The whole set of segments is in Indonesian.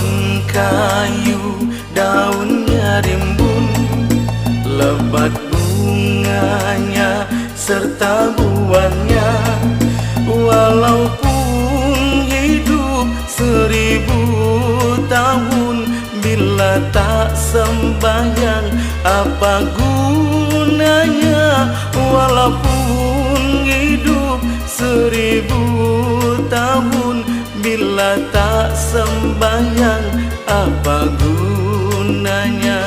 Pohon kayu daunnya rimbun, lebat bunganya serta buahnya. Walaupun hidup 1000 tahun, bila tak sembahyang apa gunanya? Walaupun hidup 1000 tahun, bila tak sembahyang apa gunanya?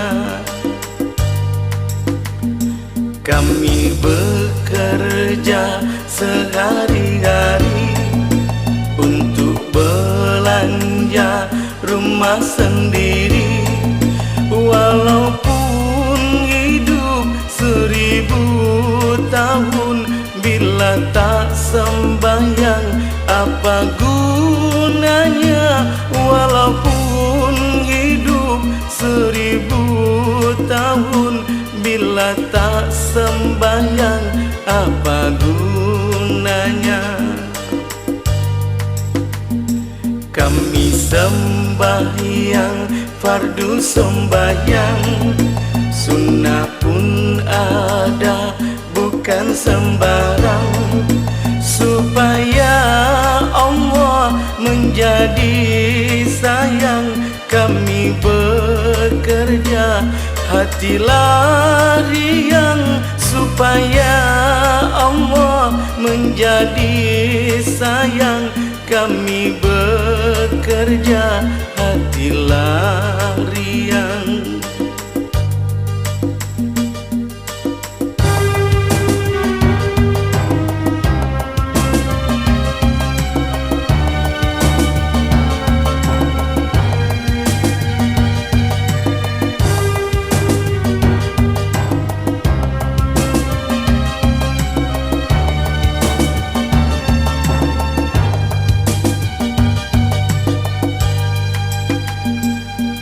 Kami bekerja sehari-hari untuk belanja rumah sendiri. Walaupun hidup 1000 tahun, bila tak sembahyang apa gunanya? Walaupun hidup 1000 tahun, bila tak sembahyang apa gunanya? Kami sembahyang fardu sembahyang, sunnah pun ada bukan sembarang. Supaya Allah menjadi sayang, kami bekerja hatilah riang. Supaya Allah menjadi sayang, kami bekerja hatilah riang.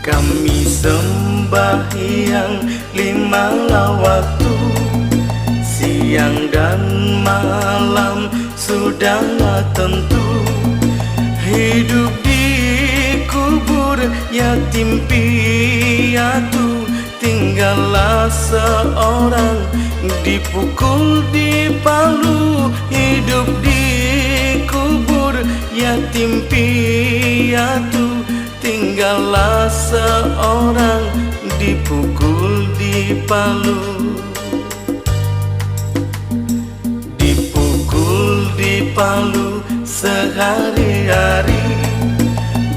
Kami sembahyang 5 waktu, siang dan malam sudahlah tentu. Hidup di kubur yatim piatu, tinggallah seorang dipukul dipalu. Hidup di kubur yatim piatu, tinggallah seorang dipukul dipalu. Dipukul dipalu sehari-hari,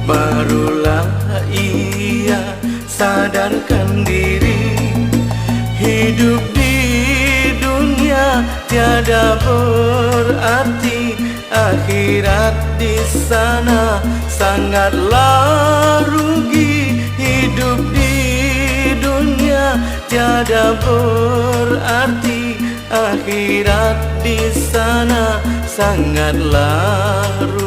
barulah ia sadarkan diri. Hidup di dunia tiada berarti, akhirat di sana sangatlah rugi. Hidup di dunia tiada berarti, akhirat di sana sangatlah rugi.